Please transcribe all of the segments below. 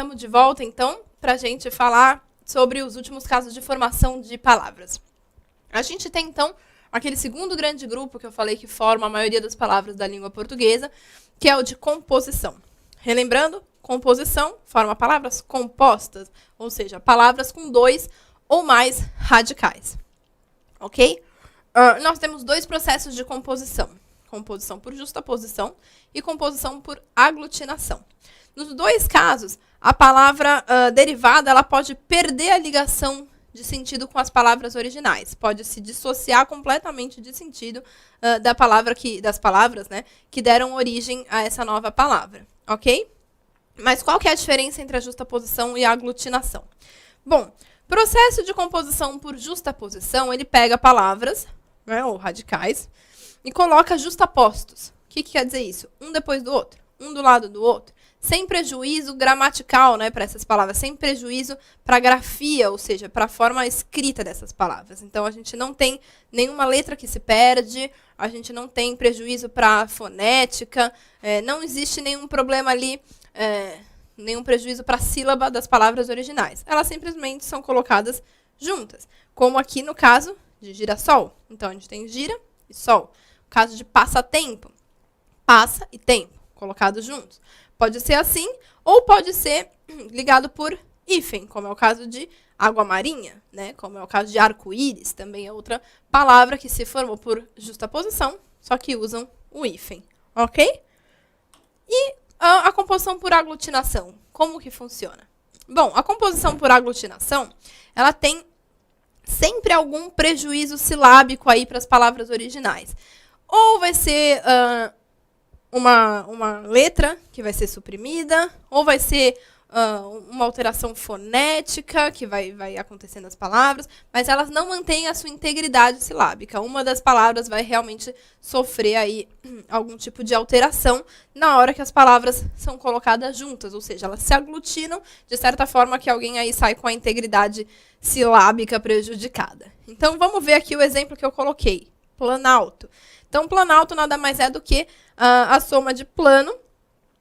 chamo de volta, então, para a gente falar sobre os últimos casos de formação de palavras. A gente tem, então, aquele segundo grande grupo que eu falei que forma a maioria das palavras da língua portuguesa, que é o de composição. Relembrando, composição forma palavras compostas, ou seja, palavras com 2 ou mais radicais. Ok? Nós temos 2 processos de composição. Composição por justaposição e composição por aglutinação. Nos 2 casos, a palavra derivada ela pode perder a ligação de sentido com as palavras originais. Pode se dissociar completamente de sentido das palavras, né, que deram origem a essa nova palavra. Ok? Mas qual que é a diferença entre a justaposição e a aglutinação? Bom, processo de composição por justaposição, ele pega palavras, né, ou radicais, e coloca justapostos. O que quer dizer isso? Um depois do outro, um do lado do outro, sem prejuízo gramatical, né, para essas palavras, sem prejuízo para a grafia, ou seja, para a forma escrita dessas palavras. Então, a gente não tem nenhuma letra que se perde, a gente não tem prejuízo para a fonética, não existe nenhum problema ali, nenhum prejuízo para a sílaba das palavras originais. Elas simplesmente são colocadas juntas, como aqui no caso de girassol. Então, a gente tem gira e sol. No caso de passatempo, passa e tempo, colocados juntos. Pode ser assim, ou pode ser ligado por hífen, como é o caso de água marinha, né? Como é o caso de arco-íris, também é outra palavra que se formou por justaposição, só que usam o hífen, ok? E a composição por aglutinação, como que funciona? Bom, a composição por aglutinação, ela tem sempre algum prejuízo silábico aí para as palavras originais. Ou vai ser uma letra que vai ser suprimida, ou vai ser uma alteração fonética que vai acontecer nas palavras, mas elas não mantêm a sua integridade silábica. Uma das palavras vai realmente sofrer aí algum tipo de alteração na hora que as palavras são colocadas juntas, ou seja, elas se aglutinam de certa forma que alguém aí sai com a integridade silábica prejudicada. Então, vamos ver aqui o exemplo que eu coloquei. Planalto. Então, planalto nada mais é do que a soma de plano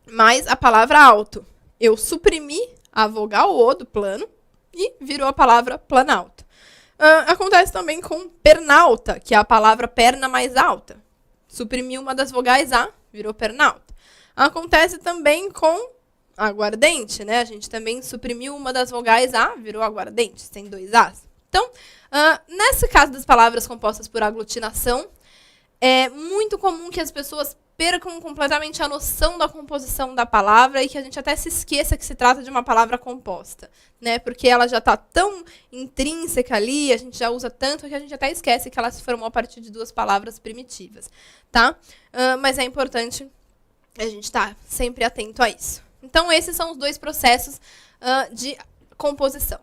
mais a palavra alto. Eu suprimi a vogal O do plano e virou a palavra planalto. Acontece também com pernalta, que é a palavra perna mais alta. Suprimi uma das vogais A, virou pernalta. Acontece também com aguardente, né? A gente também suprimiu uma das vogais A, virou aguardente, tem 2 As. Então, nesse caso das palavras compostas por aglutinação, é muito comum que as pessoas percam completamente a noção da composição da palavra e que a gente até se esqueça que se trata de uma palavra composta, né? Porque ela já está tão intrínseca ali, a gente já usa tanto que a gente até esquece que ela se formou a partir de 2 palavras primitivas, tá? Mas é importante a gente estar sempre atento a isso. Então, esses são os 2 processos de composição.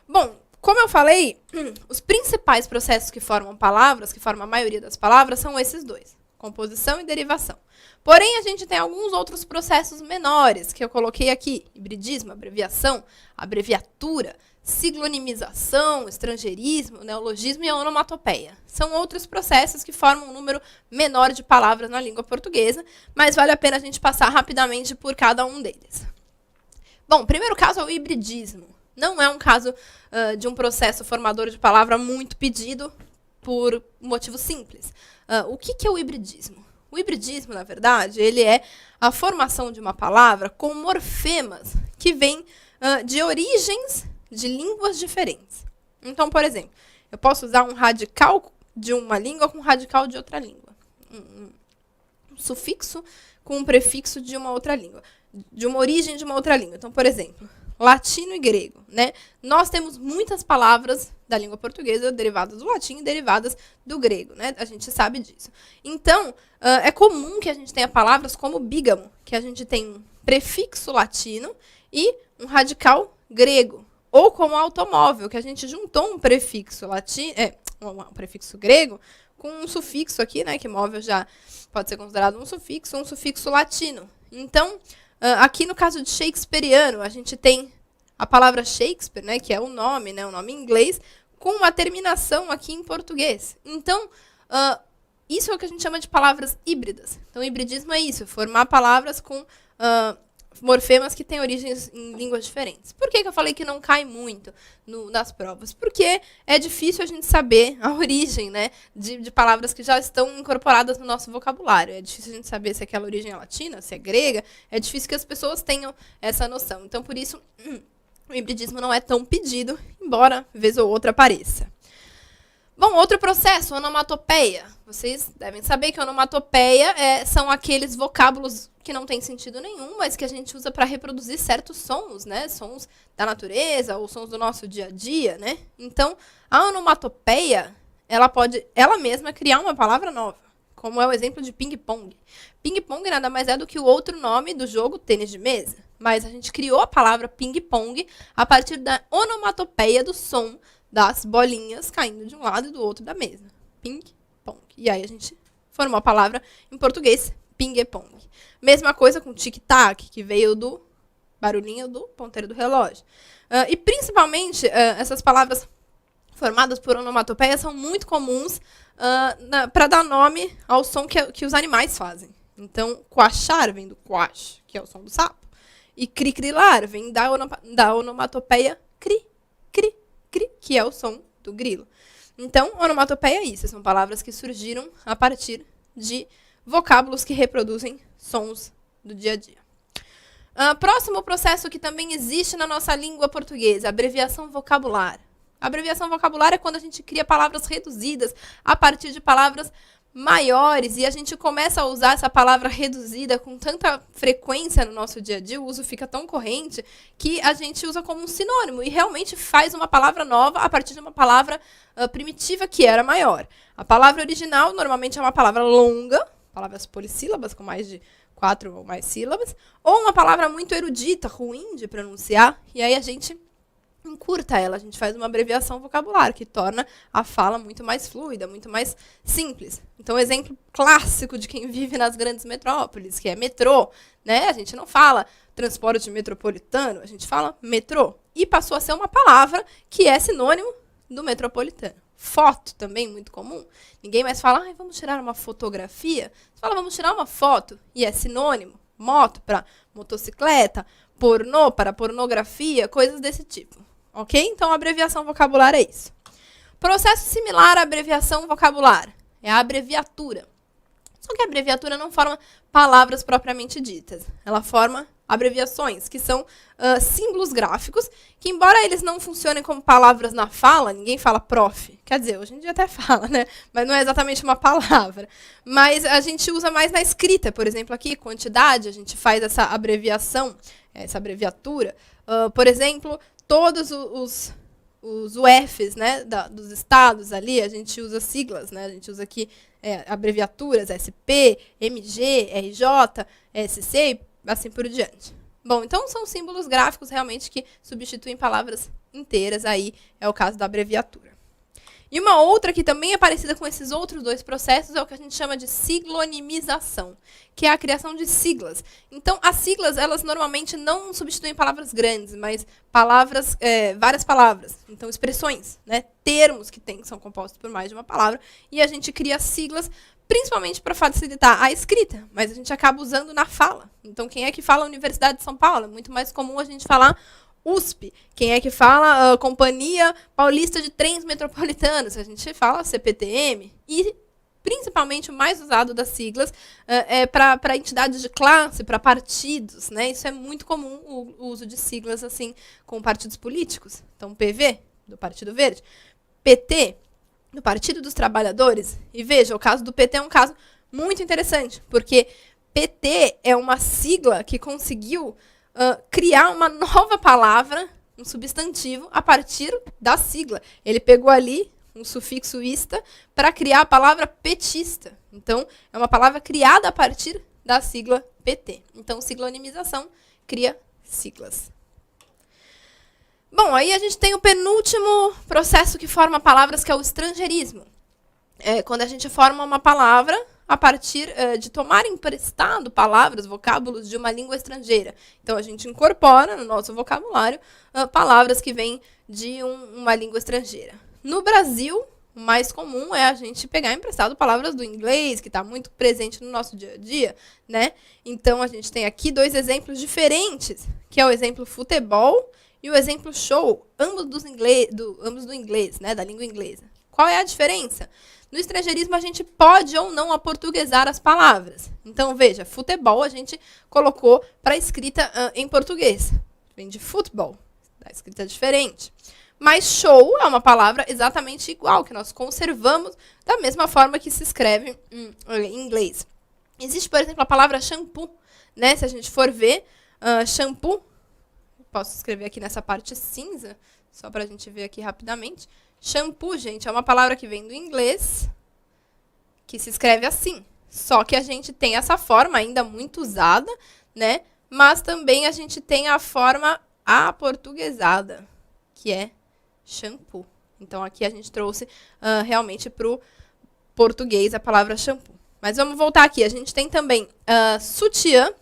Bom, como eu falei, os principais processos que formam palavras, que formam a maioria das palavras, são esses 2. Composição e derivação. Porém, a gente tem alguns outros processos menores, que eu coloquei aqui. Hibridismo, abreviação, abreviatura, siglonimização, estrangeirismo, neologismo e a onomatopeia. São outros processos que formam um número menor de palavras na língua portuguesa, mas vale a pena a gente passar rapidamente por cada um deles. Bom, o primeiro caso é o hibridismo. Não é um caso de um processo formador de palavra muito pedido por um motivo simples. O que é o hibridismo? O hibridismo, na verdade, ele é a formação de uma palavra com morfemas que vêm de origens de línguas diferentes. Então, por exemplo, eu posso usar um radical de uma língua com um radical de outra língua. Um sufixo com um prefixo de uma outra língua, de uma origem de uma outra língua. Então, por exemplo, latino e grego, né? Nós temos muitas palavras da língua portuguesa derivadas do latim e derivadas do grego, né? A gente sabe disso. Então, é comum que a gente tenha palavras como bígamo, que a gente tem um prefixo latino e um radical grego. Ou como automóvel, que a gente juntou um prefixo latino, um prefixo grego com um sufixo aqui, né? Que móvel já pode ser considerado um sufixo latino. Então, aqui no caso de shakespeariano, a gente tem a palavra Shakespeare, né, que é o nome, né, o nome em inglês, com uma terminação aqui em português. Então, isso é o que a gente chama de palavras híbridas. Então, hibridismo é isso, formar palavras com morfemas que têm origens em línguas diferentes. Por que eu falei que não cai muito nas provas? Porque é difícil a gente saber a origem, né, de palavras que já estão incorporadas no nosso vocabulário. É difícil a gente saber se aquela origem é latina, se é grega. É difícil que as pessoas tenham essa noção. Então, por isso, o hibridismo não é tão pedido, embora vez ou outra apareça. Bom, outro processo, onomatopeia. Vocês devem saber que onomatopeia são aqueles vocábulos que não têm sentido nenhum, mas que a gente usa para reproduzir certos sons, né? Sons da natureza ou sons do nosso dia a dia, né? Então, a onomatopeia, ela pode, ela mesma, criar uma palavra nova, como é o exemplo de ping-pong. Ping-pong nada mais é do que o outro nome do jogo tênis de mesa, mas a gente criou a palavra ping-pong a partir da onomatopeia do som das bolinhas caindo de um lado e do outro da mesa. Ping-pong. E aí a gente formou a palavra em português, ping-pong. Mesma coisa com tic-tac, que veio do barulhinho do ponteiro do relógio. E principalmente, essas palavras formadas por onomatopeia são muito comuns para dar nome ao som que os animais fazem. Então, coachar vem do coach, que é o som do sapo. E cricrilar vem da onomatopeia cri, cri, cri, que é o som do grilo. Então, onomatopeia é isso. São palavras que surgiram a partir de vocábulos que reproduzem sons do dia a dia. Próximo processo que também existe na nossa língua portuguesa, abreviação vocabular. A abreviação vocabular é quando a gente cria palavras reduzidas a partir de palavras maiores e a gente começa a usar essa palavra reduzida com tanta frequência no nosso dia a dia, o uso fica tão corrente que a gente usa como um sinônimo e realmente faz uma palavra nova a partir de uma palavra primitiva que era maior. A palavra original normalmente é uma palavra longa, palavras polissílabas com mais de 4 ou mais sílabas, ou uma palavra muito erudita, ruim de pronunciar, e aí a gente encurta ela, a gente faz uma abreviação vocabular, que torna a fala muito mais fluida, muito mais simples. Então, exemplo clássico de quem vive nas grandes metrópoles, que é metrô, né? A gente não fala transporte metropolitano, a gente fala metrô. E passou a ser uma palavra que é sinônimo do metropolitano. Foto também, muito comum. Ninguém mais fala, vamos tirar uma fotografia. Você fala, vamos tirar uma foto, e é sinônimo. Moto para motocicleta, pornô para pornografia, coisas desse tipo. Ok? Então, a abreviação vocabular é isso. Processo similar à abreviação vocabular é a abreviatura. Só que a abreviatura não forma palavras propriamente ditas. Ela forma abreviações, que são símbolos gráficos, que embora eles não funcionem como palavras na fala, ninguém fala prof. Quer dizer, hoje em dia até fala, né? Mas não é exatamente uma palavra. Mas a gente usa mais na escrita. Por exemplo, aqui, quantidade, a gente faz essa abreviação, essa abreviatura. Por exemplo, todos os UFs, né, dos estados ali, a gente usa siglas, né? A gente usa aqui abreviaturas, SP, MG, RJ, SC e assim por diante. Bom, então são símbolos gráficos realmente que substituem palavras inteiras, aí é o caso da abreviatura. E uma outra que também é parecida com esses outros dois processos é o que a gente chama de siglonimização, que é a criação de siglas. Então, as siglas, elas normalmente não substituem palavras grandes, mas palavras, várias palavras. Então, expressões, né? Termos que são compostos por mais de uma palavra, e a gente cria siglas principalmente para facilitar a escrita, mas a gente acaba usando na fala. Então, quem é que fala Universidade de São Paulo? É muito mais comum a gente falar USP. Quem é que fala Companhia Paulista de Trens Metropolitanos? A gente fala CPTM. E, principalmente, o mais usado das siglas é para entidades de classe, para partidos, né? Isso é muito comum, o uso de siglas assim com partidos políticos. Então, PV, do Partido Verde. PT, do Partido dos Trabalhadores. E veja, o caso do PT é um caso muito interessante, porque PT é uma sigla que conseguiu criar uma nova palavra, um substantivo, a partir da sigla. Ele pegou ali um sufixo ista para criar a palavra petista. Então, é uma palavra criada a partir da sigla PT. Então, siglonimização cria siglas. Bom, aí a gente tem o penúltimo processo que forma palavras, que é o estrangeirismo. Quando a gente forma uma palavra a partir de tomar emprestado palavras, vocábulos de uma língua estrangeira. Então, a gente incorpora no nosso vocabulário palavras que vêm de uma língua estrangeira. No Brasil, O mais comum é a gente pegar emprestado palavras do inglês, que está muito presente no nosso dia a dia, né? Então, a gente tem aqui 2 exemplos diferentes, que é o exemplo futebol e o exemplo show, ambos do inglês, né? Da língua inglesa. Qual é a diferença? No estrangeirismo, a gente pode ou não aportuguesar as palavras. Então, veja, futebol a gente colocou para escrita em português. Vem de futebol, a escrita é diferente. Mas show é uma palavra exatamente igual, que nós conservamos da mesma forma que se escreve em inglês. Existe, por exemplo, a palavra shampoo, né? Se a gente for ver, shampoo, posso escrever aqui nessa parte cinza, só para a gente ver aqui rapidamente. Shampoo, gente, é uma palavra que vem do inglês, que se escreve assim. Só que a gente tem essa forma ainda muito usada, né? Mas também a gente tem a forma aportuguesada, que é shampoo. Então, aqui a gente trouxe realmente para o português a palavra shampoo. Mas vamos voltar aqui. A gente tem também sutiã,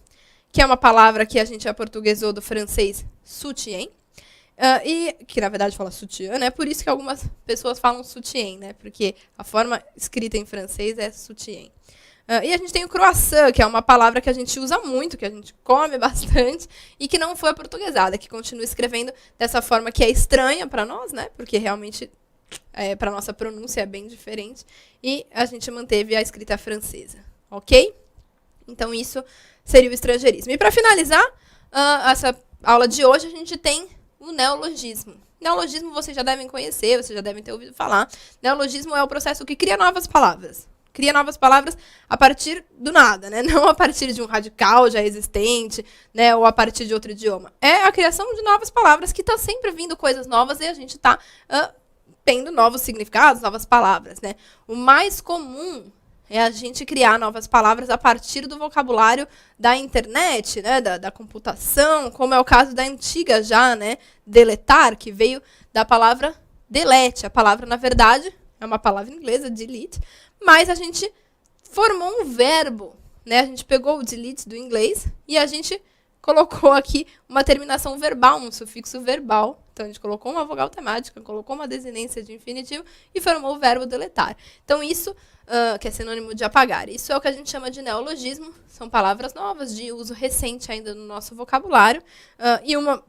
que é uma palavra que a gente aportuguesou do francês sutien, e que, na verdade, fala sutiã, né? Por isso que algumas pessoas falam sutien, né? Porque a forma escrita em francês é sutien. E a gente tem o croissant, que é uma palavra que a gente usa muito, que a gente come bastante, e que não foi aportuguesada, que continua escrevendo dessa forma que é estranha para nós, né? Porque realmente, para nossa pronúncia, é bem diferente. E a gente manteve a escrita francesa, ok? Então, isso seria o estrangeirismo. E para finalizar essa aula de hoje, a gente tem o neologismo. Neologismo vocês já devem conhecer, vocês já devem ter ouvido falar. Neologismo é o processo que cria novas palavras. Cria novas palavras a partir do nada, né? Não a partir de um radical já existente, né? Ou a partir de outro idioma. É a criação de novas palavras que está sempre vindo coisas novas e a gente está tendo novos significados, novas palavras, né? O mais comum é a gente criar novas palavras a partir do vocabulário da internet, né? Da computação, como é o caso da antiga já, né? Deletar, que veio da palavra delete. A palavra, na verdade, é uma palavra inglesa, delete, mas a gente formou um verbo, né? A gente pegou o delete do inglês e a gente colocou aqui uma terminação verbal, um sufixo verbal. Então, a gente colocou uma vogal temática, colocou uma desinência de infinitivo e formou o verbo deletar. Então, isso, que é sinônimo de apagar, isso é o que a gente chama de neologismo. São palavras novas, de uso recente ainda no nosso vocabulário. E uma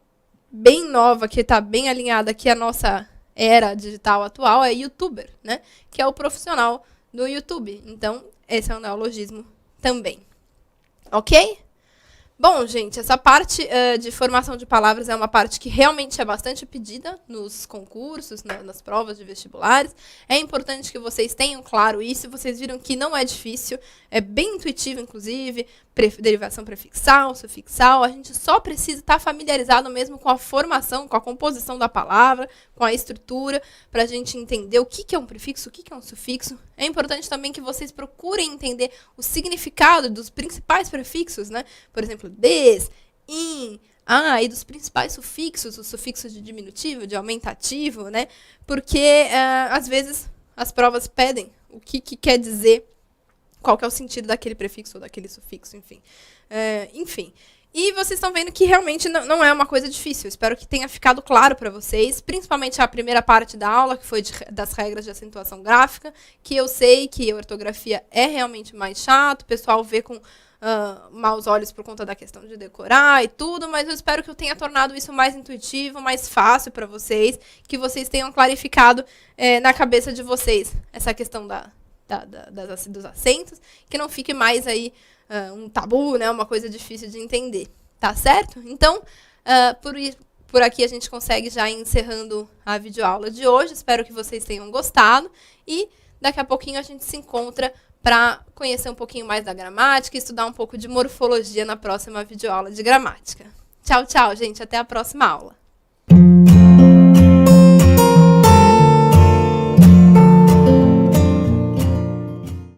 bem nova, que está bem alinhada aqui à nossa era digital atual, é youtuber, né? Que é o profissional do YouTube. Então, esse é um neologismo também. Ok? Bom, gente, essa parte de formação de palavras é uma parte que realmente é bastante pedida nos concursos, nas provas de vestibulares. É importante que vocês tenham claro isso. Vocês viram que não é difícil, é bem intuitivo, inclusive, derivação prefixal, sufixal. A gente só precisa estar familiarizado mesmo com a formação, com a composição da palavra, com a estrutura, para a gente entender o que é um prefixo, o que é um sufixo. É importante também que vocês procurem entender o significado dos principais prefixos, né? Por exemplo, des, in, e dos principais sufixos, os sufixos de diminutivo, de aumentativo, né? Porque, às vezes, as provas pedem o que quer dizer, qual que é o sentido daquele prefixo ou daquele sufixo, enfim. Enfim. E vocês estão vendo que realmente não é uma coisa difícil. Espero que tenha ficado claro para vocês, principalmente a primeira parte da aula, que foi das regras de acentuação gráfica, que eu sei que a ortografia é realmente mais chato, o pessoal vê com maus olhos por conta da questão de decorar e tudo, mas eu espero que eu tenha tornado isso mais intuitivo, mais fácil para vocês, que vocês tenham clarificado na cabeça de vocês essa questão dos acentos, que não fique mais aí um tabu, né, uma coisa difícil de entender, tá certo? Então, por aqui a gente consegue já ir encerrando a videoaula de hoje. Espero que vocês tenham gostado e daqui a pouquinho a gente se encontra para conhecer um pouquinho mais da gramática e estudar um pouco de morfologia na próxima videoaula de gramática. Tchau, tchau, gente. Até a próxima aula.